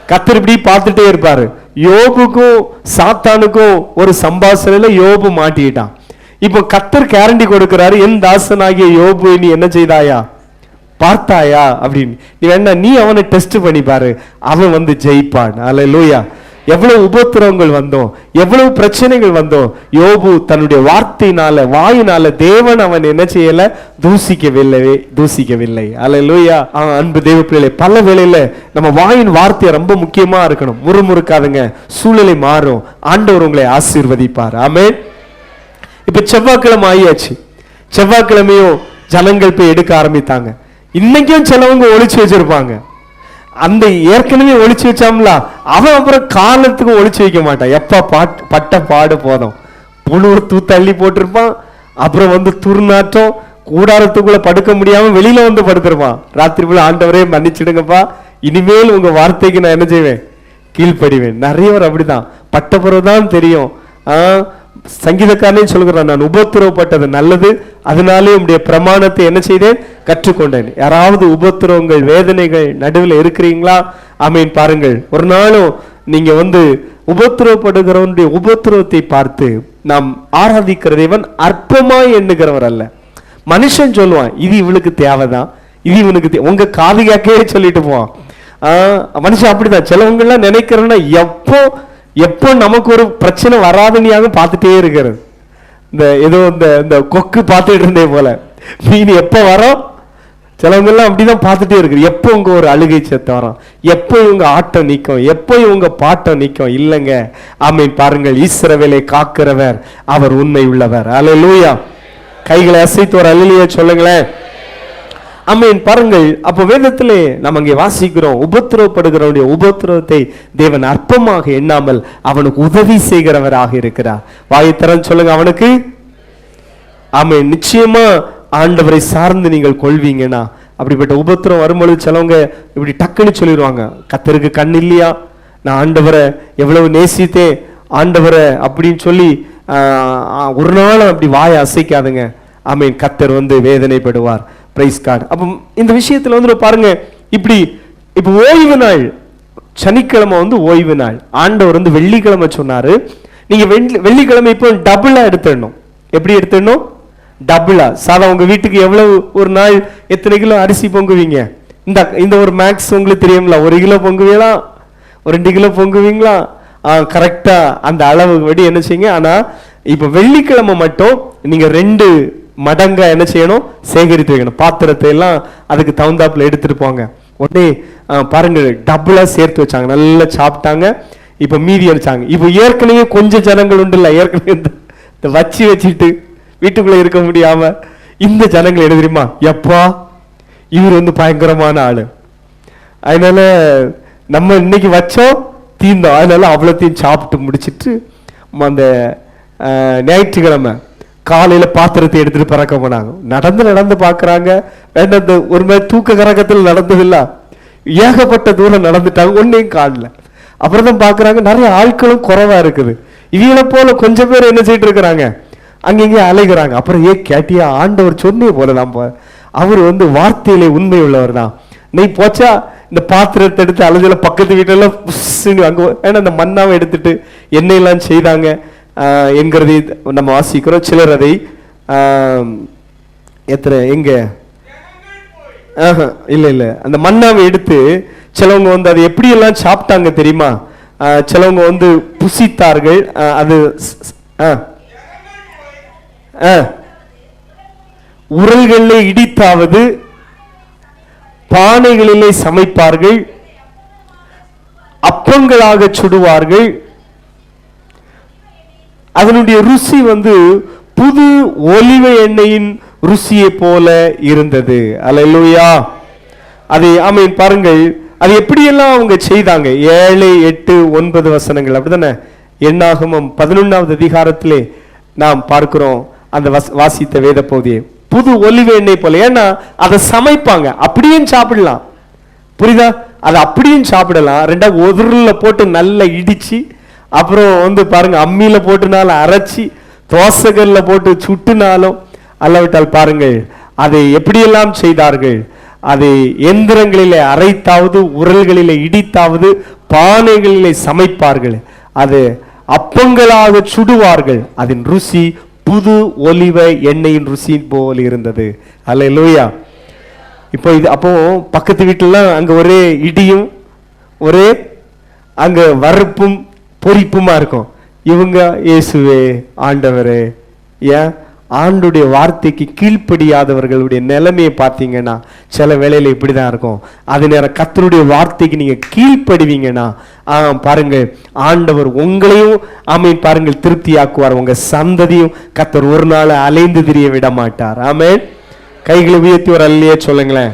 கர்த்தர் இப்படி பார்த்துட்டே இருப்பாரு. யோபுக்கும் சாத்தானுக்கும் ஒரு சம்பாஷணையில யோபு மாட்டிக்கிட்டான். இப்போ கர்த்தர் கேரண்டி கொடுக்கிறாரு, என் தாசனாகிய யோபு நீ என்ன செய்தாயா, பார்த்தாயா அப்படின்னு. நீ வேணா நீ அவனை டெஸ்ட் பண்ணி பாரு, அவன் வந்து ஜெயிப்பான். அல்லேலூயா. எவ்வளவு உபத்திரவங்கள் வந்தோம், எவ்வளவு பிரச்சனைகள் வந்தோம், யோபு தன்னுடைய வார்த்தையினால வாயினால தேவன் அவன் என்ன செய்யல, தூசிக்கவில்லை. அல்லேலூயா. அன்பு தேவ பிள்ளைகளே, பல வேளையில நம்ம வாயின் வார்த்தை ரொம்ப முக்கியமா இருக்கணும். முறுமுறுக்காதுங்க, சூழ்நிலை மாறும், ஆண்டவர் உங்களை ஆசீர்வதிப்பார். ஆமென். இப்ப செவ்வாய்க்கிழமை ஆயாச்சு. செவ்வாய்க்கிழமையும் ஜனங்கள் போய் எடுக்க ஆரம்பித்தாங்க. இன்னைக்கும் சிலவங்க ஒளிச்சு வச்சிருப்பாங்க. அந்த ஏற்கனவே ஒளிச்சு வச்சாம்ல, அவன் அப்புறம் காலத்துக்கு ஒளிச்சு வைக்க மாட்டான். எப்ப பட்ட பாடு போதும், புழு தள்ளி போட்டிருப்பான். அப்புறம் வந்து துர்நாற்றம், கூடாரத்துக்குள்ள படுக்க முடியாம வெளியில வந்து படுத்திருப்பான். ராத்திரி போல ஆண்டவரே மன்னிச்சிடுங்கப்பா, இனிமேல் உங்க வார்த்தைக்கு நான் என்ன செய்வேன், கீழ்ப்படிவேன். நிறைய பேர் அப்படிதான். பட்ட பிறகுதான் தெரியும். சங்கீதக்காரனே சொல்கிறான், நான் உபத்திரவப்பட்டது நல்லது, அதனாலே உங்களுடைய பிரமாணத்தை என்ன செய்தேன், கற்றுக்கொண்டேன். யாராவது உபத்திரவங்கள் வேதனைகள் நடுவில் இருக்கிறீங்களா? ஆமீன். பாருங்கள், ஒரு நாளும் நீங்க வந்து உபத்திரவப்படுகிறவனுடைய உபத்திரவத்தை பார்த்து நாம் ஆராதிக்கிற தேவன் அற்பமாய் எண்ணுகிறவர் அல்ல. மனுஷன் சொல்லுவான், இது இவனுக்கு தேவைதான், இது இவனுக்கு உங்க காதுகாக்கே சொல்லிட்டு போவான். மனுஷன் அப்படிதான். சிலவங்க எல்லாம் நினைக்கிறேன்னா எப்போ நமக்கு ஒரு பிரச்சனை வராதுன்னு பார்த்துட்டே இருக்கிறது. இந்த ஏதோ இந்த கொக்கு பார்த்துட்டு இருந்தே போல மீன் எப்போ வரோம், சிலவங்க எல்லாம் அப்படிதான் பார்த்துட்டே இருக்கு. எப்போ உங்க ஒரு அழுகை சத்தம் வரும், எப்போ இவங்க ஆட்டம் நிற்கும், எப்போ இவங்க பாட்டம் நிற்கும். இல்லைங்க. ஆமீன். பாருங்கள், இஸ்ரவேலை காக்கிறவர் அவர் உண்மை உள்ளவர். அல்லேலூயா. கைகளை அசைத்து ஒரு அல்லேலூயா சொல்லுங்களேன். ஆமீன். பாருங்கள், அப்ப வேதத்திலே நம்ம அங்கே வாசிக்கிறோம், உபத்திரவப்படுகிறவனுடைய உபத்திரவத்தை தேவன் அற்பமாக எண்ணாமல் அவனுக்கு உதவி செய்கிறவராக இருக்கிறார். வாயத்திறன் சொல்லுங்க அவனுக்கு. ஆமீன். நிச்சயமா ஆண்டவரை சார்ந்து நீங்கள் கொள்வீங்கன்னா, அப்படிப்பட்ட உபத்திரம் வரும்பொழுது சிலவங்க இப்படி டக்குன்னு சொல்லிடுவாங்க, கர்த்தருக்கு கண் இல்லையா, நான் ஆண்டவரை எவ்வளவு நேசித்தேன், ஆண்டவரை அப்படின்னு சொல்லி ஒரு நாள் அப்படி வாயை அசைக்காதுங்க. ஆமீன். கர்த்தர் வந்து வேதனைப்படுவார். Price God. அப்போ இந்த விஷயத்துல வந்து பாருங்க, இப்ப ஓய்வு நாள், சனிக்கிழமை வந்து ஓய்வு நாள். ஆண்டவர் வந்து வெள்ளிக்கிழமை சொன்னாரு, நீங்க வெள்ளிக்கிழமை இப்போ டபுளா எடுத்துடணும். எப்படி எடுத்துடணும்? டபுளா. சாதா உங்க வீட்டுக்கு எவ்வளவு ஒரு நாள் எத்தனை கிலோ அரிசி பொங்குவீங்க? இந்த ஒரு மேக்ஸ் உங்களுக்கு தெரியுங்களா? 1 கிலோ பொங்குவீங்களா, 2 கிலோ பொங்குவீங்களா? கரெக்டா அந்த அளவு படி என்ன செய்யுங்க. ஆனா இப்ப வெள்ளிக்கிழமை மட்டும் நீங்க 2 மடங்கா என்ன செய்யணும், சேகரித்து வைக்கணும். பாத்திரத்தை எல்லாம் அதுக்கு தகுந்தாப்புல எடுத்துட்டு போங்க. உடனே பாருங்க, டபுளா சேர்த்து வச்சாங்க, நல்லா சாப்பிட்டாங்க. இப்ப மீதி அடிச்சாங்க. இப்ப ஏற்கனவே கொஞ்சம் ஜனங்கள் உண்டு இல்ல, ஏற்கனவே இந்த வச்சுட்டு வீட்டுக்குள்ள இருக்க முடியாம இந்த ஜனங்கள் என்ன தெரியுமா, எப்பா இவர் வந்து பயங்கரமான ஆளு, அதனால நம்ம இன்னைக்கு வச்சோம் தீந்தோம், அதனால அவ்வளோத்தையும் சாப்பிட்டு முடிச்சிட்டு அந்த ஞாயிற்றுக்கிழமை காலையில பாத்திரத்தை எடுத்துட்டு பறக்க போனாங்க. நடந்து பாக்குறாங்க, வேண்டாம் ஒரு மாதிரி தூக்க கரகத்தில் நடந்ததில்ல, ஏகப்பட்ட தூரம் நடந்துட்டாங்க, ஒன்னையும் காணல. அப்புறம் தான் பாக்குறாங்க நிறைய ஆட்களும் குறைவா இருக்குது. இவங்களை போல கொஞ்சம் பேர் என்ன செய்யிட்டு இருக்கிறாங்க, அங்கங்கே அலைகிறாங்க. அப்புறம் கேட்டியா, ஆண்டவர் சொன்னே போலதான், அவர் வந்து வார்த்தையிலே உண்மை உள்ளவர் தான். நீ போச்சா இந்த பாத்திரத்தை எடுத்து அலைஞ்சல பக்கத்து வீட்டெல்லாம் அங்க ஏன்னா அந்த மண்ணாவை எடுத்துட்டு எண்ணெயெல்லாம் செய்தாங்க என்கிறதை நம்ம வாசிக்கிறோம். சிலர் அதை எங்க இல்ல அந்த மண்ணாவை எடுத்து சிலவங்க வந்து அதை எப்படி எல்லாம் சாப்பிட்டாங்க தெரியுமா? சிலவங்க வந்து புசித்தார்கள். அது உரல்களிலே இடித்தாவது பானைகளிலே சமைப்பார்கள், அப்பங்களாக சுடுவார்கள். அதனுடைய ருசி வந்து புது ஒலிவ எண்ணெயின் ருசியை போல இருந்தது. அல்லேலூயா. அதை ஆமென். பாருங்கள், அது எப்படியெல்லாம் அவங்க செய்தாங்க. 7, 8, 9 வசனங்கள் அப்படித்தானே. என்னாகமம் 11வது அதிகாரத்திலே நாம் பார்க்கிறோம் அந்த வாசித்த வேத பகுதியை. புது ஒலிவ எண்ணெய் போல, ஏன்னா அதை சமைப்பாங்க, அப்படியும் சாப்பிடலாம். புரியுதா? அதை அப்படியும் சாப்பிடலாம். 2 உதிரில போட்டு நல்லா இடிச்சு, அப்புறம் வந்து பாருங்க அம்மியில போட்டுனாலும் அரைச்சி, தோசைகள்ல போட்டு சுட்டுனாலும், அல்லவிட்டால் பாருங்கள் அதை எப்படியெல்லாம் செய்தார்கள். அதை எந்திரங்களிலே அரைத்தாவது உரல்களிலே இடித்தாவது பானைகளிலே சமைப்பார்கள், அது அப்பங்களாக சுடுவார்கள், அதன் ருசி புது ஒலிவ எண்ணெயின் ருசி போல் இருந்தது. அல்லேலூயா. இப்போ இது அப்போ பக்கத்து வீட்டுலாம் அங்க ஒரே இடியும் ஒரே அங்க வறுப்பும் பொரிப்புமா இருக்கும். இவங்க இயேசுவே ஆண்டவரே, ஏன் ஆண்டுடைய வார்த்தைக்கு கீழ்ப்படியாதவர்களுடைய நிலைமையை பார்த்தீங்கன்னா சில வேளையில இப்படிதான் இருக்கும். அது நேரம் கர்த்தருடைய வார்த்தைக்கு நீங்க கீழ்ப்படுவீங்கன்னா பாருங்க, ஆண்டவர் உங்களையும் ஆமீன் பாருங்கள் திருப்தியாக்குவார். உங்க சந்ததியும் கர்த்தர் ஒரு நாள் அலைந்து திரிய விட மாட்டார். ஆமென். கைகளை உயர்த்தி ஒரு அல்லையே சொல்லுங்களேன்.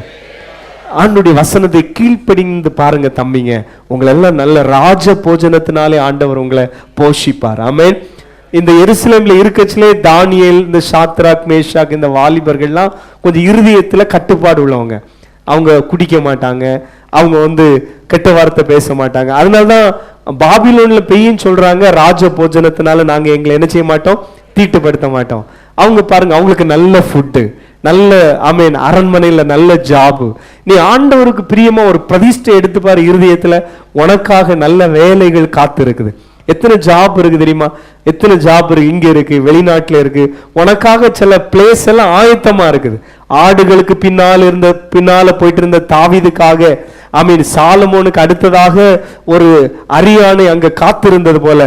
ஆண்டுடைய வசனத்தை கீழ்ப்படிந்து பாருங்க தம்பிங்க, உங்களை எல்லாம் நல்ல ராஜ போஜனத்தினாலே ஆண்டவர் உங்களை போஷிப்பார். ஆமென். இந்த எருசலேம்ல இருக்கச்சிலே தானியேல், இந்த சாத்ராக் மேஷாக், இந்த வாலிபர்கள்லாம் கொஞ்சம் இருதயத்துல கட்டுப்பாடு உள்ளவங்க. அவங்க குடிக்க மாட்டாங்க, அவங்க கெட்ட வார்த்தை பேச மாட்டாங்க. அதனாலதான் பாபிலோன்ல பெய்யும் சொல்றாங்க, ராஜ போஜனத்தினால நாங்க எங்களை என்ன செய்ய மாட்டோம், தீட்டுப்படுத்த மாட்டோம். அவங்க பாருங்க, அவங்களுக்கு நல்ல ஃபுட்டு, நல்ல ஆமேன் அரண்மனையில நல்ல ஜாபு. நீ ஆண்டவருக்கு பிரியமா ஒரு பிரதிஷ்டை எடுத்து பாரு, இருதயத்துல உனக்காக நல்ல வேலைகள் காத்து இருக்குது. எத்தனை ஜாப் இருக்கு தெரியுமா? எத்தனை ஜாப் இருக்கு, இங்க இருக்கு, வெளிநாட்டுல இருக்கு. உனக்காக சில பிளேஸ் எல்லாம் ஆயத்தமா இருக்குது. ஆடுகளுக்கு பின்னால போயிட்டு இருந்த தாவீதுக்காக ஆமீன் சாலமோனுக்கு அடுத்ததாக ஒரு அரியானை அங்க காத்திருந்தது போல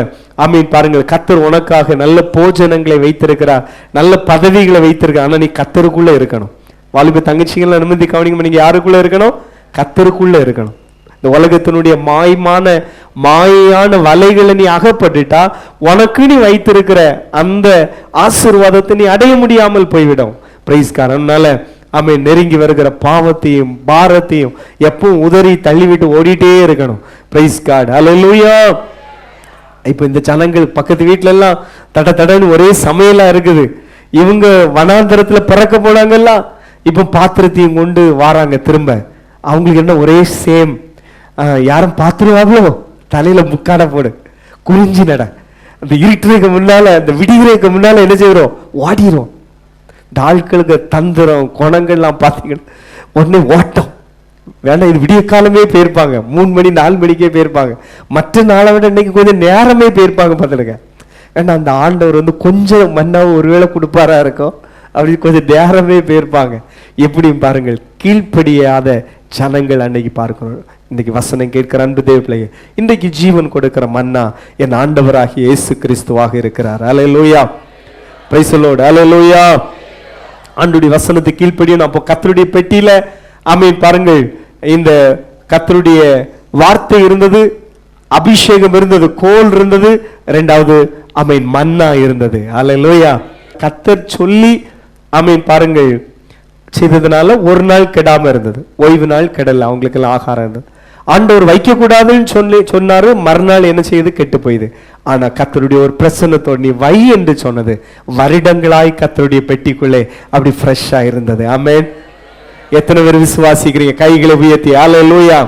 ஆமீன் பாருங்கள், கர்த்தர் உனக்காக நல்ல போஜனங்களை வைத்திருக்கிறார், நல்ல பதவிகளை வைத்திருக்கிறார். ஆனா நீ கர்த்தருக்குள்ள இருக்கணும். வாலிப தங்கச்சிகள் நிமிர்ந்து கவனிங்க, நீங்க யாருக்குள்ள இருக்கணும்? கர்த்தருக்குள்ள இருக்கணும். இந்த உலகத்தினுடைய மாயான வலைகளை நீ அகப்பட்டுட்டா உனக்கு நீ வைத்திருக்கிற அந்த ஆசீர்வாதத்தை நீ அடைய முடியாமல் போய்விடும். Praise God. அதனால ஆமென், நெருங்கி வருகிற பாவத்தையும் பாரத்தையும் எப்பவும் உதறி தள்ளிவிட்டு ஓடிட்டே இருக்கணும். Praise God. அல்லேலூயா. இப்ப இந்த ஜனங்கள் பக்கத்து வீட்டுல எல்லாம் தடன்னு ஒரே சமையலா இருக்குது. இவங்க வனாந்தரத்துல பிறக்க போனாங்கல்ல, இப்ப பாத்திரத்தையும் கொண்டு வாராங்க திரும்ப. அவங்களுக்கு என்ன ஒரே சேம், யாரும் பாத்துருவாங்களோ தலையில முக்காட போடு, குறிஞ்சி நட, அந்த இருட்டுறதுக்கு முன்னால அந்த விடிகிறதுக்கு முன்னால என்ன செய்யறோம், ஓடிரும். இந்த ஆட்களுக்கு தந்திரம் குணங்கள்லாம் பார்த்தீங்கன்னா உடனே ஓட்டம் வேண்டாம். இது விடிய காலமே போயிருப்பாங்க, 3 மணி 4 மணிக்கே போயிருப்பாங்க. மற்ற நாளை விட இன்னைக்கு கொஞ்சம் நேரமே போயிருப்பாங்க பார்த்துடுங்க. ஏன்னா அந்த ஆண்டவர் கொஞ்சம் மன்னாவும் ஒருவேளை கொடுப்பாரா இருக்கும், அப்படி கொஞ்சம் நேரமே போயிருப்பாங்க. எப்படியும் பாருங்கள், கீழ்ப்படியாத ஜனங்கள் அன்னைக்கு பார்க்கணும். இன்னைக்கு வசனம் கேட்கிற அன்பு தேவ பிள்ளையே, இன்றைக்கு ஜீவன் கொடுக்கிற மன்னா என் ஆண்டவராகிய இயேசு கிறிஸ்துவாக இருக்கிறார். அல்லேலூயா. Praise the Lord. அல்லேலூயா. ஆண்டவருடைய வசனத்தை கீழ்ப்படியணும். அப்போ கர்த்தருடைய பெட்டியில ஆமென் பாருங்கள், இந்த கர்த்தருடைய வார்த்தை இருந்தது, அபிஷேகம் இருந்தது, கோல் இருந்தது, இரண்டாவது ஆமென் மன்னா இருந்தது. அல்லேலூயா. கர்த்தர் சொல்லி ஆமென் பாருங்கள் செய்ததுனால ஒரு நாள் கெடாம இருந்தது, ஓய்வு நாள் கெடல, அவங்களுக்கு எல்லாம் ஆகாரம் இருந்தது. ஆண்டவர் வைக்க கூடாதுன்னு சொன்னாரு, மறுநாள் என்ன செய்யுது, கெட்டு போயுது. ஆனா கர்த்தருடைய ஒரு பிரசன்னத்தோடு நீ வை என்று சொன்னது வருடங்களாய் கர்த்தருடைய பெட்டிக்குள்ளே அப்படி ஃப்ரெஷ்ஷா இருந்தது. ஆமென். எத்தனை பேர் விசுவாசிக்கிறீங்க? கைகளை உயர்த்தி அல்லேலூயா.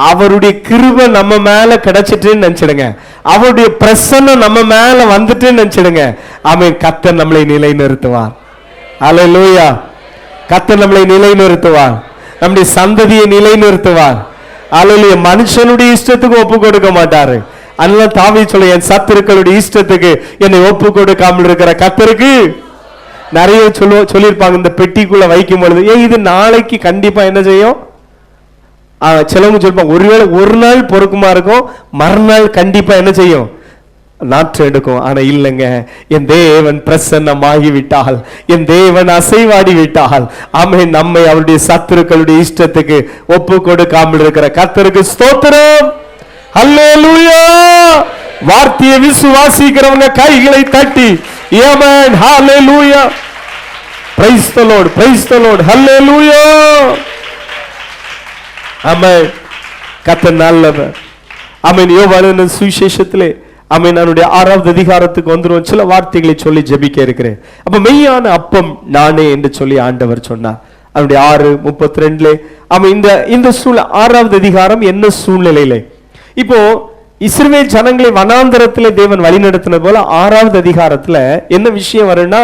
அவருடைய கிருபை நம்ம மேல கிடைச்சிட்டுன்னு நினைச்சிடுங்க, அவருடைய பிரசன்னம் நம்ம மேல வந்துட்டுன்னு நினைச்சிடுங்க. ஆமென். கர்த்தர் நம்மளை நிலைநிறுத்துவார். அல்லேலூயா. கர்த்தர் நம்மளை நிலைநிறுத்துவார், நம்முடைய சந்ததியை நிலைநிறுத்துவார். அல்லேலூயா. மனுஷனுடைய இஷ்டத்துக்கு ஒப்பு கொடுக்க மாட்டாரு. அதனால தாவீது சொல்ல, என் சத்துருக்களுடைய இஷ்டத்துக்கு என்னை ஒப்பு கொடுக்காமல் இருக்கிற கர்த்தருக்கு நிறைய சொல்லியிருப்பாங்க. இந்த பெட்டிக்குள்ள வைக்கும் பொழுது இது நாளைக்கு கண்டிப்பா என்ன செய்யும், சிலவங்க சொல்லுவாங்க ஒருவேளை ஒரு நாள் பொறுக்குமா இருக்கும், மறுநாள் கண்டிப்பா என்ன செய்யும், நாற்று எடுக்கும். ஆனா இல்லைங்க, என் தேவன் பிரசன்னமாகிவிட்டால், என் தேவன் அசைவாடி விட்டால் ஆமென், நம்மை அவருடைய சத்துருக்களுடைய இஷ்டத்துக்கு ஒப்பு கொடுக்காமல் இருக்கிற கர்த்தருக்கு ஸ்தோத்திரம். அல்லேலூயா. வார்த்தையை விசுவாசிக்கிறவங்க கைகளை தட்டி ஆமென். ஹல்லேலூயா. Praise the Lord. Praise the Lord. ஹல்லேலூயா. ஆமென். கர்த்தர் நல்லவர். ஆமென். யோவானின் சுவிசேஷத்திலே ஆமென் அவருடைய 6வது அதிகாரத்துக்கு வந்துரும். சில வார்த்தைகளை சொல்லி ஜெபிக்க இருக்கிறேன். அப்ப மெய்யான அப்பம் நானே என்று சொல்லி ஆண்டவர் சொன்னார். அவருடைய 6:32 ஆமென். இந்த 6வது அதிகாரம் என்ன சூழ்நிலையிலே, இப்போ இஸ்ரவேல் ஜனங்களை வனாந்தரத்திலே தேவன் வழிநடத்தினது போல 6வது அதிகாரத்துல என்ன விஷயம் வரும்னா,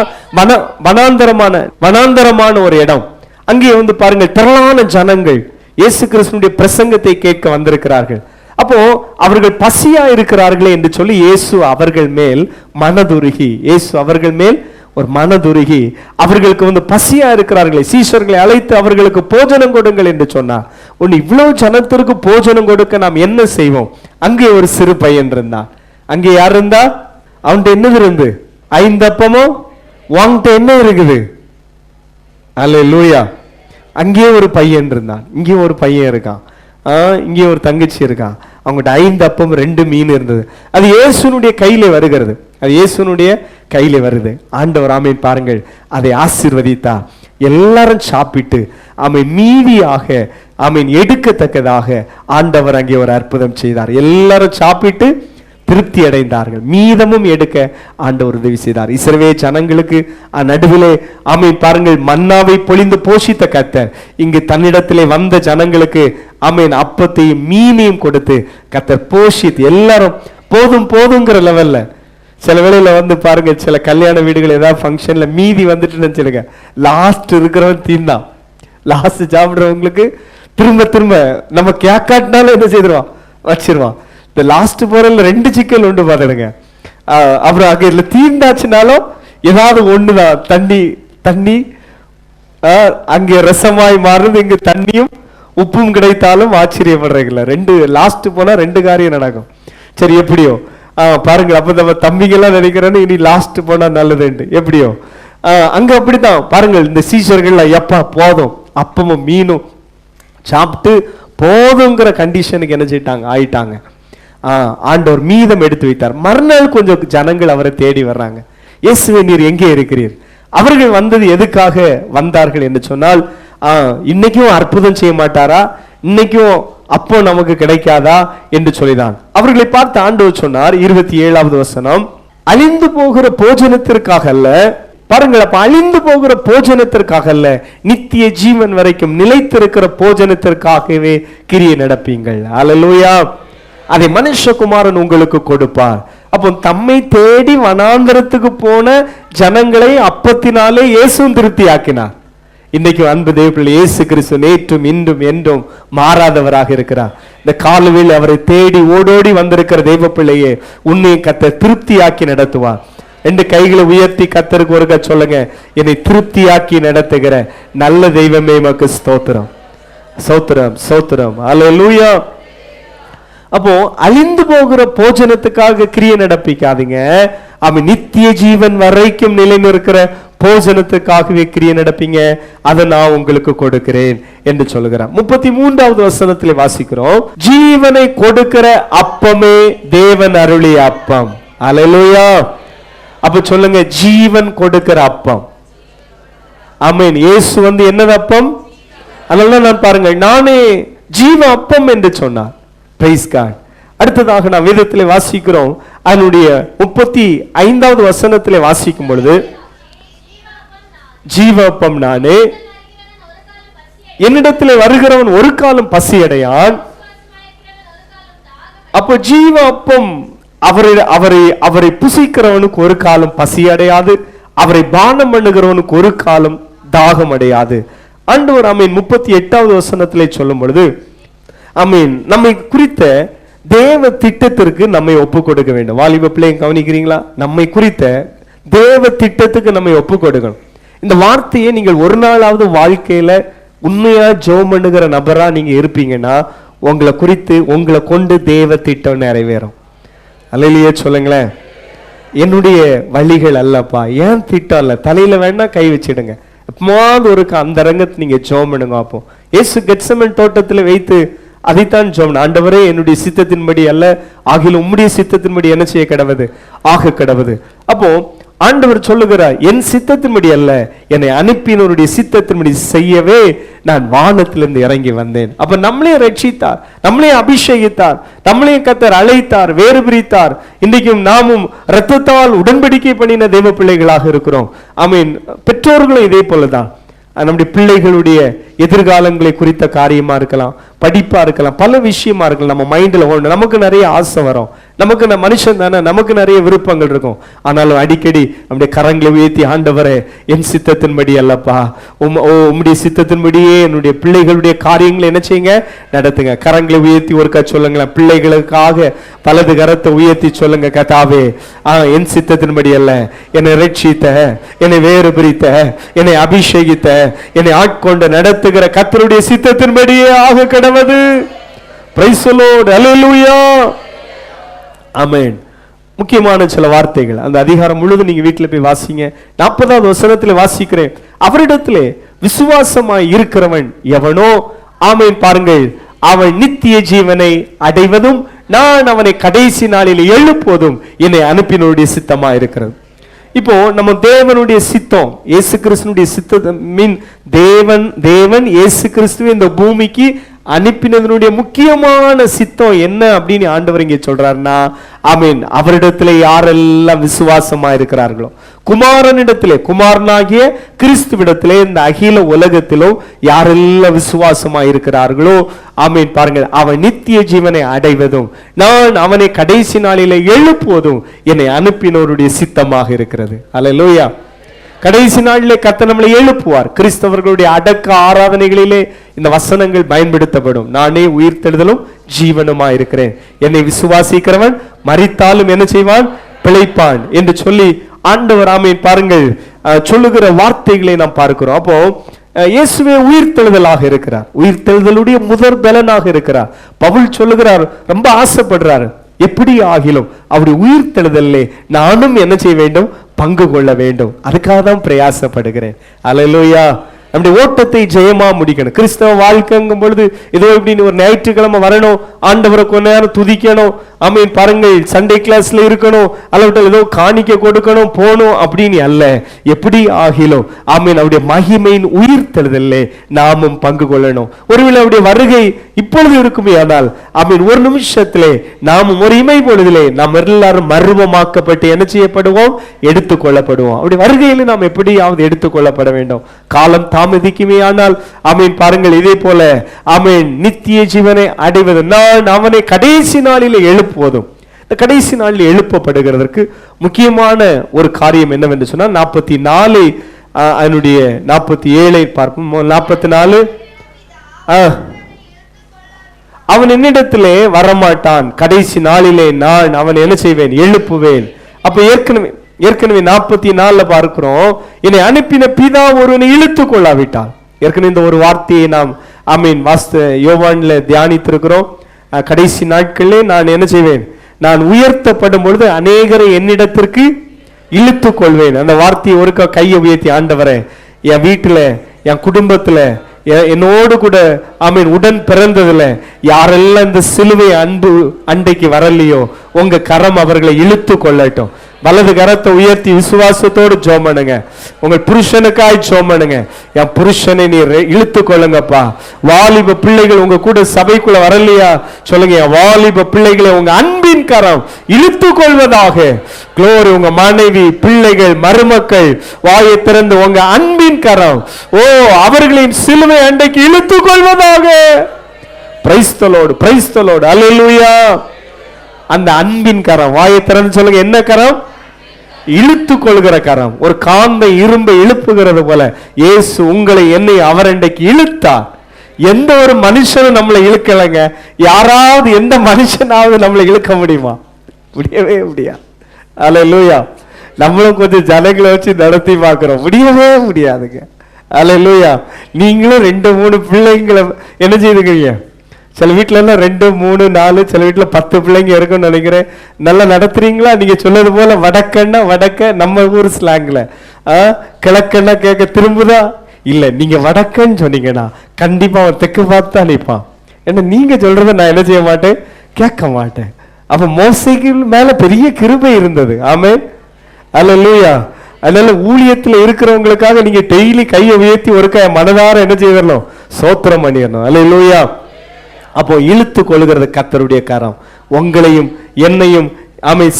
வனாந்தரமான ஒரு இடம். அங்கே பாருங்க, திரளான ஜனங்கள் இயேசு கிறிஸ்துவினுடைய பிரசங்கத்தை கேட்க வந்திருக்கிறார்கள். அப்ப அப்போ அவர்கள் பசியா இருக்கிறார்களே என்று சொல்லி இயேசு அவர்கள் மேல் மனதுருகி, இயேசு அவர்கள் மேல் ஒரு மனதுருகி அவர்களுக்கு பசியா இருக்கிறார்களே, சீஷர்களை அழைத்து அவர்களுக்கு போஜனம் கொடுங்கள் என்று சொன்னார். ஒன்னு இவ்வளவு ஜனத்திற்கு போஜனம் கொடுக்க நாம் என்ன செய்வோம்? அங்கே ஒரு சிறு பையன் இருந்தான். அங்கே யார் இருந்தா? அவன்கிட்ட என்னது இருந்து? 5 அப்பமும். உன்கிட்ட என்ன இருக்குது? அல்லேலூயா. அங்கே ஒரு பையன் இருந்தான், இங்கே ஒரு பையன் இருக்கான், இங்கே ஒரு தங்கச்சி இருக்கான். அவங்ககிட்ட 5 அப்பம் 2 மீன் இருந்தது. அது இயேசுனுடைய கையில வருகிறது, அது இயேசுனுடைய கையில வருது. ஆண்டவர் ஆமென் பாருங்கள் அதை ஆசீர்வதித்தார். எல்லாரும் சாப்பிட்டு ஆமென் மீதியாக ஆமென் எடுக்கத்தக்கதாக ஆண்டவர் அங்கே ஒரு அற்புதம் செய்தார். எல்லாரும் சாப்பிட்டு திருப்தி அடைந்தார்கள். மீதமும் எடுக்க ஆண்டவர் உதவி செய்தார். இஸ்ரவேல் ஜனங்களுக்கு நடுவிலே ஆமென் பாருங்கள் மன்னாவை பொழிந்து போஷித்த கர்த்தர் இங்கு தன்னிடத்திலே வந்த ஜனங்களுக்கு ஆமென் அப்பத்தையும் மீனையும் கொடுத்து கர்த்தர் போஷித்து எல்லாரும் போதும் போதுங்கிற லெவல்ல. சில வேளையில பாருங்க, சில கல்யாண வீடுகள் ஏதாவது ஃபங்க்ஷன்ல மீதி வந்துட்டு நினைச்சிருக்க, லாஸ்ட் இருக்கிறவன் தீந்தான். லாஸ்ட் சாப்பிடுறவங்களுக்கு திரும்ப திரும்ப நம்ம கேக்காட்டினாலும் என்ன செய்திருவான்? வச்சிருவான். இந்த லாஸ்ட் போறதுல 2 சிக்கல் உண்டு பாத்துடுங்க. அப்புறம் அங்க இதுல தீர்ந்தாச்சுனாலும் ஏதாவது ஒண்ணுதான், தண்ணி தண்ணி அங்கே ரசமாய் மாறுது, இங்க தண்ணியும் உப்பும் கிடைத்தாலும் ஆச்சரியப்படுறீங்களா? 2 லாஸ்ட் போனா 2 காரியம் நடக்கும். சரி எப்படியோ பாருங்க, அப்ப நம்ம தம்பிகள்லாம் நினைக்கிறேன்னு இனி லாஸ்ட் போனா நல்லதுண்டு. எப்படியோ அங்க அப்படித்தான் பாருங்கள். இந்த சீஷர்கள் எப்பா போதும் அப்பமும் மீனும் சாப்பிட்டு போதுங்கிற கண்டிஷனுக்கு என்ன செய்யிட்டாங்க? ஆயிட்டாங்க. ஆண்டவர் மீதம் எடுத்து வைத்தார். மறுநாள் கொஞ்சம் ஜனங்கள் அவரை தேடி வர்றாங்க. இயேசுவே நீர் எங்கே இருக்கிறீர்? அவர்கள் வந்தது எதுக்காக வந்தார்கள் என்று சொன்னால், இன்னைக்கும் அற்புதம் செய்ய மாட்டாரா? இன்னைக்கும் அப்போ நமக்கு கிடைக்காதா என்று சொல்லிதான். அவர்களை பார்த்து ஆண்டவர் சொன்னார் 27வது வசனம், அழிந்து போகிற போஜனத்திற்காக அல்ல. பாருங்கள், அப்ப அழிந்து போகிற போஜனத்திற்காக அல்ல, நித்திய ஜீவன் வரைக்கும் நிலைத்திருக்கிற போஜனத்திற்காகவே கிரியை நடப்பீங்கள். அல்லேலூயா. அதை மனுஷகுமாரன் உங்களுக்கு கொடுப்பார். அப்போ தம்மை தேடி வனாந்தரத்துக்கு போன ஜனங்களை அப்பத்தினாலே இயேசுவும் திருப்தி ஆக்கினார். இன்னைக்கு அன்பு தேவப்பிள்ளை இயேசு கிறிஸ்து நேற்றும் இன்றும் என்றும் மாறாதவராக இருக்கிறார். இந்த காலவில் அவரை தேடி ஓடோடி வந்திருக்கிற தேவப்பிள்ளையே உன்னை கர்த்தர் திருப்தியாக்கி நடத்துவார். 2 கைகளை உயர்த்தி கர்த்தருக்கு ஒருக்க சொல்லுங்க, என்னை திருப்தியாக்கி நடத்துகிற நல்ல தெய்வமே உமக்கு ஸ்தோத்திரம், ஸ்தோத்திரம், ஸ்தோத்திரம். அல்லேலூயா. அப்போ அழிந்து போகிற போஜனத்துக்காக கிரியை நடப்பிக்காதீங்க. அவன் நித்திய ஜீவன் வரைக்கும் நிலை நிற்கிற போஜனத்துக்காகவே கிரியை நடப்பீங்க. அதை நான் உங்களுக்கு கொடுக்கிறேன் என்று சொல்லுகிறார். 33வது வசனத்திலே வாசிக்கிறோம், ஜீவனை கொடுக்கிற அப்பமே தேவன் அருளிய அப்பம். அல்லேலூயா. அப்ப சொல்லுங்க, ஜீவன் கொடுக்கிற அப்பம். ஆமென். இயேசு என்னது அப்பம்? அதனால நான் பாருங்க, நானே ஜீவ அப்பம் என்று சொன்னார். Praise God. அடுத்ததாக நாம் வேதத்திலே வாசிக்கிறோம், அதனுடைய 35வது வசனத்திலே வாசிக்கும் பொழுது, ஜீவப்பம் நானே, என்னிடத்திலே வருகிறவன் ஒரு காலம் பசி அடையான். அப்போ ஜீவ அப்பம் அவரை புசிக்கிறவனுக்கு ஒரு காலம் பசி அடையாது, அவரை பானம் பண்ணுகிறவனுக்கு ஒரு காலம் தாகம் அடையாது. ஆண்டவர் ஆமென் 38வது வசனத்திலே சொல்லும் பொழுது, ஆமென், நம்மை குறித்த தேவ திட்டத்திற்கு நம்மை ஒப்பு கொடுக்க வேண்டும். வாலிப பிள்ளைங்க கவனிக்கிறீங்களா? நம்மை குறித்த தேவ திட்டத்துக்கு நம்மை ஒப்பு கொடுக்கணும். இந்த வார்த்தையை நீங்கள் ஒரு நாளாவது வாழ்க்கையில உண்மையா ஜெபம் பண்ணுகிற நபரா நீங்க இருப்பீங்கன்னா உங்களை குறித்து உங்களை கொண்டு தேவ திட்டம் நிறைவேறும். அல்லேலூயா சொல்லுங்களேன். என்னுடைய வழிகள் அல்லப்பா, ஏன் திட்டம் அல்ல. தலையில வேணா கை வச்சிடுங்க. எப்பமாவது ஒரு அந்த ரங்கத்தை நீங்க ஜெபம் பண்ணுங்க. அப்போ இயேசு கெத்செமனே தோட்டத்தில் வைத்து அதைத்தான் ஜெபம், ஆண்டவரே என்னுடைய சித்தத்தின்படி அல்ல, ஆகிலும் உம்முடைய சித்தத்தின்படி என்ன செய்ய கடவுது? ஆக கடவுது. அப்போ ஆண்டவர் சொல்லுகிறார், என் சித்தத்தின்படி அல்ல, என்னை அனுப்பினருடைய சித்தத்தின்படி செய்யவே நான் வானத்திலிருந்து இறங்கி வந்தேன். அப்ப நம்மளே ரட்சித்தார், நம்மளே அபிஷேகித்தார், நம்மளே கர்த்தர் அழைத்தார், வேறு பிரித்தார். இன்றைக்கும் நாமும் இரத்தத்தால் உடன்படிக்கை பண்ணின தேவ பிள்ளைகளாக இருக்கிறோம். ஆமீன். பெற்றோர்களும் இதே போலதான். நம்முடைய பிள்ளைகளுடைய எதிர்காலங்களை குறித்த காரியமா இருக்கலாம், படிப்பா இருக்கலாம், பல விஷயமா இருக்கலாம். நம்ம மைண்ட்ல ஓடணும். நமக்கு நிறைய ஆசை வரும், நமக்கு மனுஷன் தானே, நமக்கு நிறைய விருப்பங்கள் இருக்கும். ஆனாலும் அடிக்கடி நம்முடைய கரங்களை உயர்த்தி, ஆண்டவரே என் சித்தத்தின்படி அல்லப்பா, உம்முடைய சித்தத்தின்படியே என்னுடைய பிள்ளைகளுடைய காரியங்களை என்ன செய்யுங்க, நடத்துங்க. கரங்களை உயர்த்தி ஒருக்கா சொல்லுங்களேன். பிள்ளைகளுக்காக வலது கரத்தை உயர்த்தி சொல்லுங்க, கர்த்தாவே என் சித்தத்தின்படி அல்ல, என்னை ரட்சித்த, என்னை வேறு பிரித்த, என்னை அபிஷேகித்த, என்னை ஆட்கொண்டு நடத்துகிற கர்த்தருடைய சித்தத்தின்படியே ஆக கடவது. பிரைஸ் தி லார்ட், ஹல்லேலூயா, ஆமென். முக்கியமான சில வார்த்தைகள் அந்த அதிகாரம் முழுவதும் நீங்க வீட்டில் போய் வாசிங்க. 40வது வசனத்தில் வாசிக்கிறேன், அவரிடத்திலே விசுவாசமாய் இருக்கிறவன் எவனோ, ஆமென், பாருங்கள், அவன் நித்திய ஜீவனை அடைவதும் நான் அவனை கடைசி நாளில் எழுப்புவதும் என்னை அனுப்பினுடைய சித்தமா இருக்கிறது. இப்போ நம்ம தேவனுடைய சித்தம், இயேசு கிறிஸ்துனுடைய சித்தம் மீன் தேவன் இயேசு கிறிஸ்துவை இந்த பூமிக்கு அனுப்பினதனுடைய முக்கியமான சித்தம் என்ன அப்படின்னு ஆண்டவர் இங்கே சொல்றாருன்னா, ஆமென், அவரிடத்திலே யாரெல்லாம் விசுவாசமா இருக்கிறார்களோ, குமாரனிடத்திலே, குமாரனாகிய கிறிஸ்துவிடத்திலே இந்த அகில உலகத்திலும் யாரெல்லாம் விசுவாசமா இருக்கிறார்களோ, ஆமென், பாருங்கள், அவன் நித்திய ஜீவனை அடைவதும் நான் அவனை கடைசி நாளிலே எழுப்புவதும் என்னை அனுப்பினோருடைய சித்தமாக இருக்கிறது. அல்லேலூயா. கடைசி நாளிலே கர்த்தர் நம்மளை எழுப்புவார். கிறிஸ்தவர்களுடைய அடக்க ஆராதனைகளிலே இந்த வசனங்கள் பயன்படுத்தப்படும். நானே உயிர்த்தெழுதலும் ஜீவனுமா இருக்கிறேன், என்னை விசுவாசிக்கிறவன் மரித்தாலும் என்ன செய்வான், பிழைப்பான் என்று சொல்லி ஆண்டவர், ஆமென், பாருங்கள், சொல்லுகிற வார்த்தைகளை நாம் பார்க்கிறோம். அப்போ இயேசுவே உயிர்த்தெழுதலாக இருக்கிறார், உயிர்த்தெழுதலுடைய முதற் பலனாக இருக்கிறார். பவுல் சொல்லுகிறார், ரொம்ப ஆசைப்படுறார், எப்படி ஆகிலும் அவருடைய உயிர்த்தெழுதலே நானும் என்ன செய்ய வேண்டும், பங்கு கொள்ள வேண்டும். அதுக்காக தான் பிரயாசப்படுகிறேன். அல்லேலூயா. நம்முடைய ஓட்டத்தை ஜெயமா முடிக்கணும். கிறிஸ்தவ வாழ்க்கைங்கும் பொழுது ஏதோ இப்படின்னு ஒரு ஞாயிற்றுக்கிழமை வரணும், ஆண்டவரை கொஞ்ச நேரம் துதிக்கணும், ஆமென், பாருங்கள், சண்டே கிளாஸ்ல இருக்கணும், அல்லது ஏதோ காணிக்க கொடுக்கணும், போகணும் அப்படின்னு அல்ல. எப்படி ஆகிலும், ஆமென், அவருடைய மகிமையின் உயிர்த்தெழுதலே நாமும் பங்கு கொள்ளணும். ஒருவேளை அவருடைய வருகை இப்பொழுது இருக்குமே ஆனால், ஆமென், ஒரு நிமிஷத்திலே நாமும் ஒரு இமை பொழுதிலே நாம் எல்லாரும் மர்மமாக்கப்பட்டு என்ன செய்யப்படுவோம், எடுத்துக்கொள்ளப்படுவோம். அவருடைய வருகையில் நாம் எப்படியாவது எடுத்துக்கொள்ளப்பட வேண்டும். காலம் தாமதிக்குமே ஆனால், ஆமென், பாருங்கள், இதே போல, ஆமென், நித்திய ஜீவனை அடைவது நான் அவனை கடைசி நாளிலே எழுப்புவதும். இந்த கடைசி நாளில் எழுப்பப்படுகிறதற்கு முக்கியமான ஒரு காரியம் என்னவென்று சொன்னால், 44 அதனுடைய 47 பார்ப்போம். 44, அவன் என்னிடத்திலே வரமாட்டான், கடைசி நாளிலே நான் அவன் என்ன செய்வேன், எழுப்புவேன். அப்ப ஏற்கனவே 44 பார்க்கிறோம், என்னை அனுப்பின பிதா ஒருவனை இழுத்து கொள்ளாவிட்டால். ஏற்கனவே இந்த ஒரு வார்த்தையை நாம், ஆமீன், யோவான்ல தியானித்திருக்கிறோம். கடைசி நாட்களிலே நான் என்ன செய்வேன், நான் உயர்த்தப்படும் பொழுது அநேகரை என்னிடத்திற்கு இழுத்து கொள்வேன். அந்த வார்த்தையை ஒருக்கா கையை உயர்த்தி, ஆண்டவரே, என் வீட்டுல, என் குடும்பத்துல, என்னோடு கூட, ஆமீன், உடன் பிறந்ததுல யாரெல்லாம் இந்த சிலுவை அன்பு அண்டைக்கு வரலையோ, உங்க கரம் அவர்களை இழுத்து கொள்ளட்டும். வலது கரத்தை உயர்த்தி விசுவாசத்தோடு ஜெபம் பண்ணுங்க. உங்கள் புருஷனுக்காய் ஜெபம் பண்ணுங்க. என் புருஷனை நீர் இழுத்து கொள்ளுங்கப்பா. வாலிப பிள்ளைகள் உங்க கூட சபைக்குள்ள வரலையா, சொல்லுங்க, என் வாலிப பிள்ளைகளை உங்க அன்பின் கரம் இழுத்து கொள்வதாக. குளோரி. உங்க மனைவி, பிள்ளைகள், மருமக்கள் வாயை திறந்து உங்க அன்பின் கரம் அவர்களின் சிலுவை அண்டைக்கு இழுத்து கொள்வதாக. Praise the Lord, praise the Lord, அல்லேலூயா. அந்த அன்பின் கரம், வாயை திறந்து சொல்லுங்க, என்ன கரம், இழுத்து கொள்கிற கரம். ஒரு காந்த இரும்பை இழுப்புகிறது போல இயேசு உங்களை என்னை அவரண்டைக்கு இழுத்தார். எந்த ஒரு மனுஷனும் நம்மளை இழுக்கலைங்க. யாராவது எந்த மனுஷனாவது நம்மளை இழுக்க முடியுமா? முடியவே முடியாது. அல்லேலூயா. நம்மளும் கொஞ்சம் ஜனங்களை வச்சு நடத்தி பார்க்கிறோம், முடியவே முடியாதுங்க. அல்லேலூயா. நீங்களும் 2-3 பிள்ளைங்களை என்ன செய்துக்கிறீங்க? சில வீட்டுல எல்லாம் 2, 3, 4, சில வீட்டுல 10 பிள்ளைங்க இருக்குன்னு நினைக்கிறேன். நல்லா நடத்துறீங்களா? நீங்க சொன்னது போல வடக்கன்னா வடக்க, நம்ம ஊர் ஸ்லாங்ல கிழக்கன்னா கேட்க திரும்புதா இல்ல. நீங்க வடக்கன்னு சொன்னீங்கன்னா கண்டிப்பா அவன் தெற்கு பார்த்து தான் நிற்பான். ஏன்னா நீங்க சொல்றத நான் என்ன செய்ய மாட்டேன், கேட்க மாட்டேன். அப்ப மோசைக்கு மேல பெரிய கிருபை இருந்தது. ஆமென், அல்லேலூயா. அதனால ஊழியத்துல இருக்கிறவங்களுக்காக நீங்க டெய்லி கையை உயர்த்தி ஒருக்கா மனதார என்ன செய்யணும், சோத்திரம் பண்ணிடணும். அல்லேலூயா. அப்போ இழுத்து கொள்கிறது கர்த்தருடைய கரம். உங்களையும் என்னையும்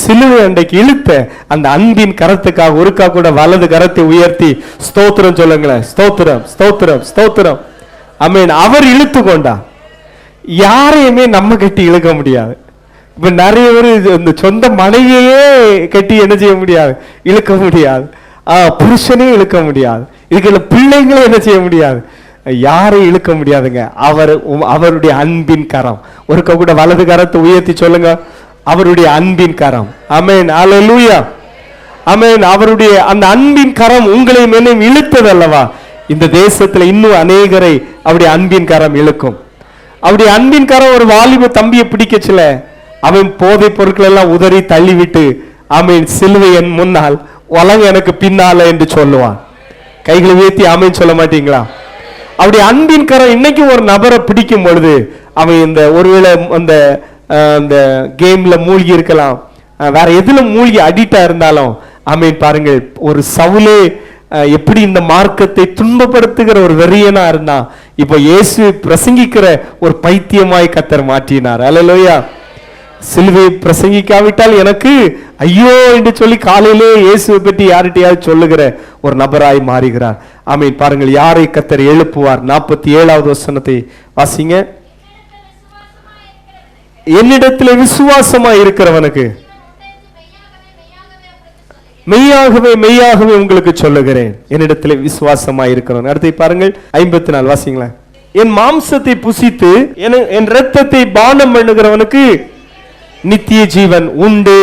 சிலுவை அண்டைக்கு இழுத்த அந்த அன்பின் கரத்துக்காக ஒருக்கா கூட வலது கரத்தை உயர்த்தி ஸ்தோத்திரம் சொல்லுங்களேன். ஸ்தோத்திரம், ஸ்தோத்திரம், ஸ்தோத்திரம். ஆமென். அவர் இழுத்து கொண்டார். யாரையுமே நம்ம கட்டி இழுக்க முடியாது. இப்ப நிறைய பேர் இந்த சொந்த மனைவியே கட்டி என்ன செய்ய முடியாது, இழுக்க முடியாது. புருஷனே இழுக்க முடியாது. இதுக்குள்ள பிள்ளைங்களே என்ன செய்ய முடியாது, யாரையும் இழுக்க முடியாதுங்க. அவருடைய அன்பின் கரம். ஒருக்க கூட வலது கரத்தை உயர்த்தி சொல்லுங்க, அவருடைய அன்பின் கரம். ஆமென், அல்லேலூயா, ஆமென். அவருடைய அந்த அன்பின் கரம் உங்களை மேலும் இழுத்தது அல்லவா, இந்த தேசத்துல இன்னும் அநேகரை அவருடைய அன்பின் கரம் இழுக்கும். அவருடைய அன்பின் கரம் ஒரு வாலிப தம்பியை பிடிக்கச்சுல, அவன் போதை பொருட்கள் எல்லாம் உதறி தள்ளிவிட்டு ஆமென் சிலுவை என் முன்னால் வலங்க எனக்கு பின்னால என்று சொல்லுவான். கைகளை உயர்த்தி ஆமென் சொல்ல மாட்டீங்களா? அவருடைய அன்பின் கரம் இன்னைக்கு ஒரு நபரை பிடிக்கும் பொழுது அவன் இந்த ஒருவேளை அந்த கேம்ல மூழ்கி இருக்கலாம், வேற எதுல மூழ்கி அடிக்டா இருந்தாலும் ஆமென் பாருங்கள், ஒரு சவுலே எப்படி இந்த மார்க்கத்தை துன்பப்படுத்துகிற ஒரு வெறியனா இருந்தா, இப்ப இயேசு பிரசங்கிக்கிற ஒரு பைத்தியமாய் கர்த்தர் மாற்றினார். அல்லேலூயா. சிலுவையை பிரசங்கிக்காவிட்டால் எனக்கு ஐயோ என்று சொல்லி காலையிலே இயேசுவை பற்றி யார்கிட்டயாவது சொல்லுகிற ஒரு நபராய் மாறுகிறார். ஆமென் பாருங்கள், யாரை கர்த்தர் எழுப்புவார். 47வது வசனத்தை வாசிங்க. என்னிடத்திலே விசுவாசமாய் இருக்கிறவனுக்கு மெய்யாகவே மெய்யாகவே உங்களுக்கு சொல்லுகிறேன், என்னிடத்திலே விசுவாசமாய் இருக்கிறவன். அடுத்து பாருங்கள் 54 வாசிங்களேன். என் மாம்சத்தை புசித்து என் இரத்தத்தை பானம் பண்ணுகிறவனுக்கு நித்திய ஜீவன் உண்டு,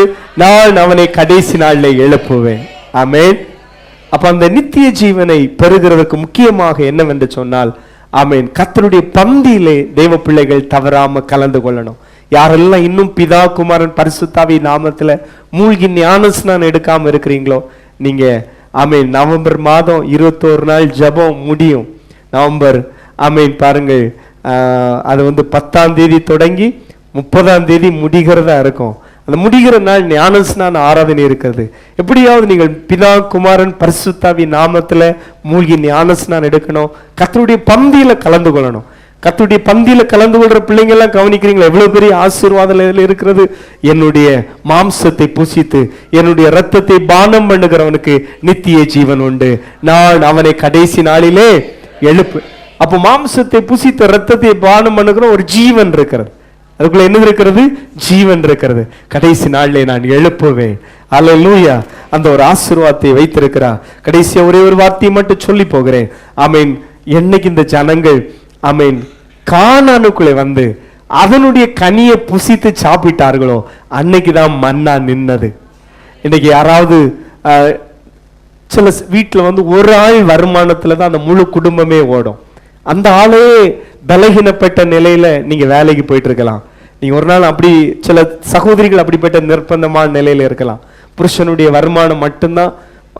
நான் அவனை கடைசி நாளில் எழுப்புவேன். ஆமென். அப்ப அந்த நித்திய ஜீவனை பெறுகிறதுக்கு முக்கியமாக என்னவென்று சொன்னால் ஆமென் கர்த்தருடைய பந்தியிலே தேவ பிள்ளைகள் தவறாம கலந்து கொள்ளணும். யாரெல்லாம் இன்னும் பிதா குமாரன் பரிசுத்தாவி நாமத்துல மூழ்கி ஞானஸ்நானம் எடுக்காம இருக்கிறீங்களோ, நீங்க ஆமென் நவம்பர் மாதம் 21 நாள் ஜெபம் முடியும். நவம்பர் ஆமென் பாருங்கள், அது 10ஆம் தேதி தொடங்கி 30ஆம் தேதி முடிகிறதா இருக்கும். அந்த முடிகிற நாள் ஞானஸ்நான ஆராதனை இருக்கிறது. எப்படியாவது நீங்கள் பிதா குமாரன் பரிசுத்தாவி நாமத்துல மூழ்கி ஞானஸ்நானம் எடுக்கணும். கர்த்தருடைய பந்தியில கலந்து கொள்ளணும். கர்த்தருடைய பந்தியில கலந்து கொள்ற பிள்ளைங்க எல்லாம் கவனிக்கிறீங்களா, எவ்வளவு பெரிய ஆசீர்வாதம் இருக்கிறது. என்னுடைய மாம்சத்தை புசித்து என்னுடைய இரத்தத்தை பானம் பண்ணுகிறவனுக்கு நித்திய ஜீவன் உண்டு, நான் அவனை கடைசி நாளிலே எழுப்பு. அப்போ மாம்சத்தை புசித்த இரத்தத்தை பானம் பண்ணுகிற ஒரு ஜீவன் இருக்கிறது, அதுக்குள்ள என்ன இருக்கிறது, ஜீவன் இருக்கிறது. கடைசி நாளிலே நான் எழுப்புவேன். அல்லேலூயா. அந்த ஒரு ஆசீர்வாதத்தை வைத்திருக்கிறார். கடைசியா ஒரே ஒரு வார்த்தையை மட்டும் சொல்லி போகிறேன். ஆமென். என்னைக்கு இந்த ஜனங்கள் ஆமென் கானானுக்குள்ளே வந்து அதனுடைய கனியை புசித்து சாப்பிட்டார்களோ அன்னைக்குதான் மன்னா நின்னது. இன்னைக்கு யாராவது சில வீட்டில் ஒரு ஆள் வருமானத்துல தான் அந்த முழு குடும்பமே ஓடும். அந்த ஆளே பலகீனப்பட்ட நிலையில நீங்க வேலைக்கு போயிட்டு இருக்கலாம். நீங்க ஒரு நாள் அப்படி சில சகோதரிகள் அப்படிப்பட்ட நிர்பந்தமான நிலையில இருக்கலாம். புருஷனுடைய வருமானம் மட்டும்தான்,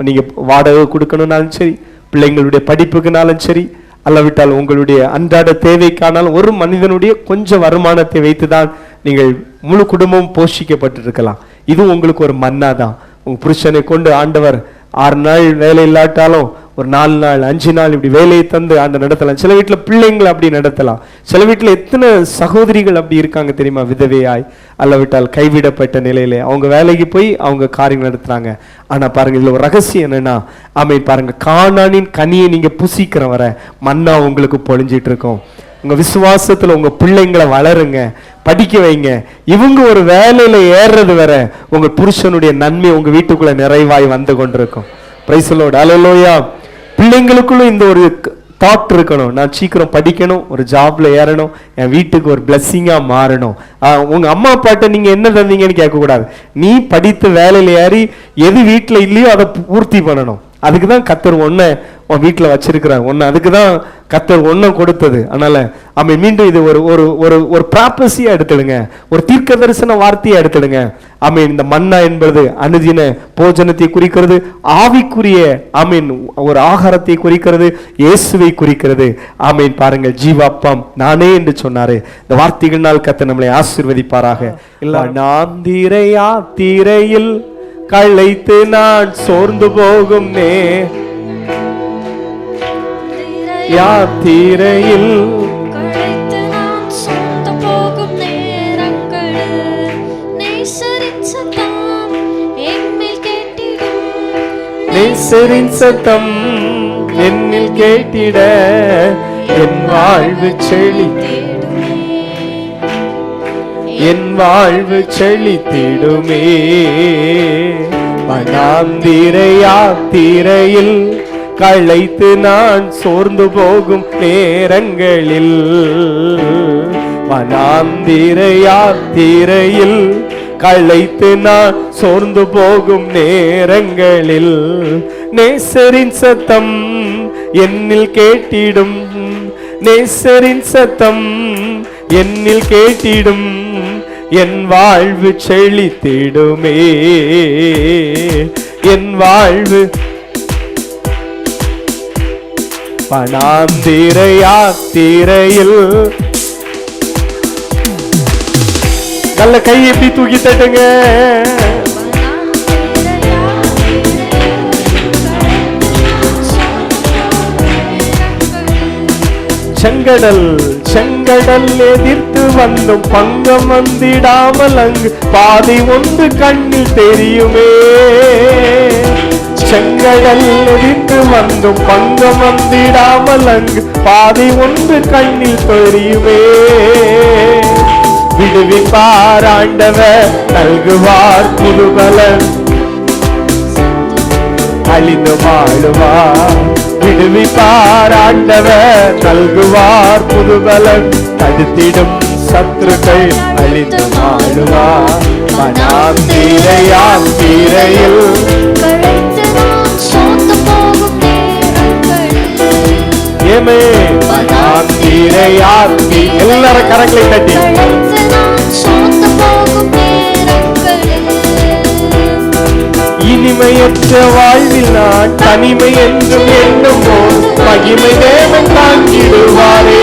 நீங்க வாடகை கொடுக்கணும்னாலும் சரி, பிள்ளைங்களுடைய படிப்புக்குனாலும் சரி, அல்லவிட்டால் உங்களுடைய அன்றாட தேவைக்கானாலும் ஒரு மனிதனுடைய கொஞ்சம் வருமானத்தை வைத்துதான் நீங்கள் முழு குடும்பமும் போஷிக்கப்பட்டிருக்கலாம். இது உங்களுக்கு ஒரு மன்னா தான். உங்க புருஷனை கொண்டு ஆண்டவர் 6 நாள் வேலை இல்லாட்டாலும் ஒரு 4 நாள் 5 நாள் இப்படி வேலையை தந்து ஆண்டு நடத்தலாம். சில வீட்டுல பிள்ளைங்களை அப்படி நடத்தலாம். சில வீட்டுல எத்தனை சகோதரிகள் அப்படி இருக்காங்க தெரியுமா, விதவையாய் அல்லவிட்டால் கைவிடப்பட்ட நிலையில அவங்க வேலைக்கு போய் அவங்க காரியங்கள் நடத்துறாங்க. ஆனா பாருங்க, இதுல ஒரு ரகசியம் என்னன்னா ஆமென் பாருங்க, கானானின் கனியை நீங்க புசிக்கிற வர மன்னா உங்களுக்கு பொழிஞ்சிட்டு இருக்கும். உங்க விசுவாசத்துல உங்க பிள்ளைங்களை வளருங்க, படிக்க வைங்க. இவங்க ஒரு வேலையில ஏறுறது வர உங்க புருஷனுடைய நன்மை உங்க வீட்டுக்குள்ள நிறைவாய் வந்து கொண்டிருக்கும். Price the Lord. அல்லேலூயா. பிள்ளைங்களுக்குள்ள இந்த ஒரு தாட் இருக்கணும், நான் சீக்கிரம் படிக்கணும், ஒரு ஜாப்ல ஏறணும், என் வீட்டுக்கு ஒரு பிளஸ்ஸிங்கா மாறணும். உங்க அம்மா அப்பாட்ட நீங்க என்ன தந்தீங்கன்னு கேட்க கூடாது. நீ படித்து வேலையில ஏறி எது வீட்டுல இல்லையோ அதை பூர்த்தி பண்ணணும். அதுக்குதான் கர்த்தர் ஒன்ன உன் வீட்டுல வச்சிருக்கிறார், ஒன்னு அதுக்குதான் கர்த்தர் ஒன்ன கொடுத்தது. அதனால அவன் மீண்டும் இது ஒரு ஒரு ஒரு ஒரு ப்ராப்பசியா எடுத்துடுங்க, ஒரு தீர்க்க தரிசன வார்த்தையா எடுத்துடுங்க. ஆமீன். இந்த மன்னா என்பது அனுதின போஜனத்தை குறிக்கிறது, ஆவிக்குரிய ஆமீன் ஒரு ஆகாரத்தை குறிக்கிறது, இயேசுவை குறிக்கிறது. ஆமீன். பாருங்கள், ஜீவாப்பம் நானே என்று சொன்னாரு. இந்த வார்த்தைகளால் கர்த்தர் நம்மளை ஆசீர்வதிப்பாராக. இல்ல நான் தீரையில் களைத்து நான் சோர்ந்து போகும் யாத்திரையில் களைத்து நான் சோர்ந்து போகும் நேரங்களில் நேசரின் சத்தம் என்னில் கேட்டிடும், நேசரின் சத்தம் என்னில் கேட்டிட என் வாழ்வு செழித்திடுமே. என் வாழ்வு செழித்திடுமே. வனாந்திர யாத்திரையில் களைத்து நான் சோர்ந்து போகும் நேரங்களில், வனாந்திர யாத்திரையில் களைத்து நான் சோர்ந்து போகும் நேரங்களில், நேசரின் சத்தம் என்னில் கேட்டிடும், நேசரின் சத்தம் என்னில் கேட்டிடும், என் வாழ்வு செழித்திடுமே. என் வாழ்வு வனாந்திர யாத்திரையில். நல்ல கை எப்படி தூக்கி தட்டுங்க. செங்கடல் செங்கடல் எதிர்த்து வந்தும் பங்கம் வந்திடாமல் அங்கு பாதை ஒன்று கண்ணில் தெரியுமே. செங்கடல் எதிர்த்து வந்தும் பங்கம் வந்திடாமல் அங்கு பாதை ஒன்று கண்ணில் தெரியுமே. விடுவிப்பார் ஆண்டவர் நல்குவார் புதுபலன், அழிந்து வாழுவார். விடுவிப்பார் ஆண்டவர் நல்குவார் புதுபலன், தடுத்திடும் சத்துருக்கள் அழிந்து வாழுவார். வனாந்திர யாத்திரையில் ஏமே வனாந்திர யாத்திரை. எல்லாரும் கரங்களை தட்டி இனிமையற்ற வாழ்வில் நான் தனிமை என்றும் எண்ணும் போது மகிமை தேவன் தாங்கிடுவாரே.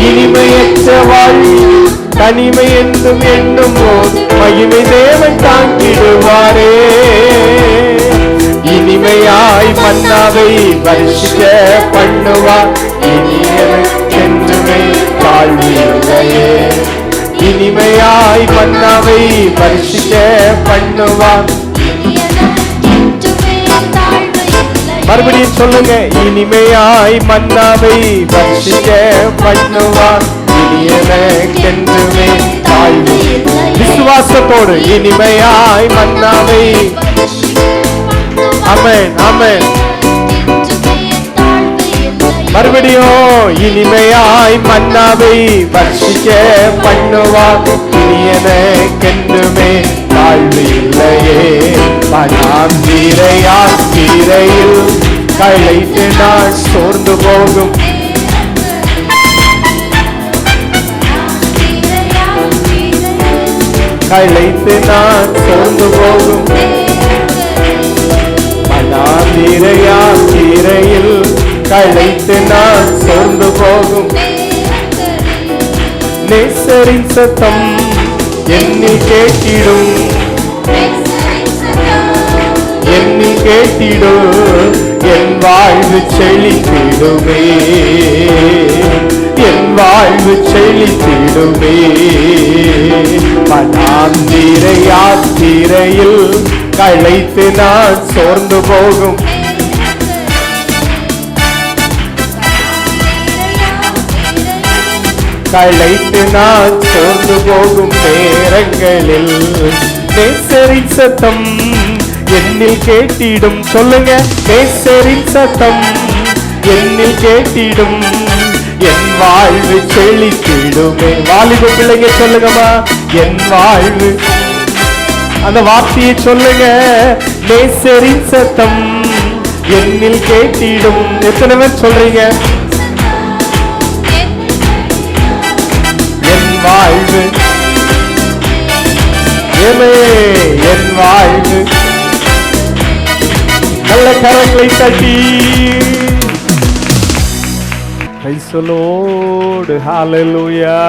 இனிமையற்ற வாழ்வில் தனிமை என்றும் எண்ணும் போது மகிமை தேவன் தாங்கிடுவாரே. இனிமையாய் மன்னாவை வருஷிக்க பண்ணுவார், இனியவென்றுமே தாழ்வில்லையே. இனிமையாய் மன்னாவை வருஷிக்க பண்ணுவார். மறுபடியும் சொல்லுங்க. இனிமையாய் மன்னாவை வருஷிக்க பண்ணுவார், இனியவென்றுமே தாழ்வில்லை. விசுவாசத்தோடு இனிமையாய் மன்னாவை. ஆமென் ஆமென். மறுபடியும் இனிமையாய் மன்னாவை வர்ஷிக்க பண்ணுவார், இனியனக்கென்றுமே தாழ்வு இல்லையே. வனாந்திர யாத்திரையில் களைத்து நான் சோர்ந்து போகும், களைத்து நான் சோர்ந்து போகும். வனாந்திர யாத்திரையில் களைத்து நான் சோர்ந்து போகும். நேசரின் சத்தம் என்னில் கேட்டிடும், என்னில் கேட்டிடும். என் வாழ்வு செழித்திடுமே, என் வாழ்வு செழித்திடுமே. வனாந்திர யாத்திரையில் களைத்து நான் சோர்ந்து போகும். களைத்து நான் சோர்ந்து போகும் நேரங்களில் நேசரின் சத்தம் என்னில் கேட்டிடும். சொல்லுங்க. நேசரின் சத்தம் என்னில் கேட்டிடும், என் வாழ்வு செழித்திடுமே. வாலிப பிள்ளைங்க சொல்லுங்கம்மா. என் வாழ்வு, அந்த வார்த்தையை சொல்லுங்க. நேசரின் சத்தம் என்னில் கேட்டிடும். எத்தனை பேர் சொல்றீங்க? என் வாழ்வு, ஏமே என் வாழ்வு. நல்ல கரங்களை தட்டி பிரைஸ் தி லார்ட். ஹalleluya.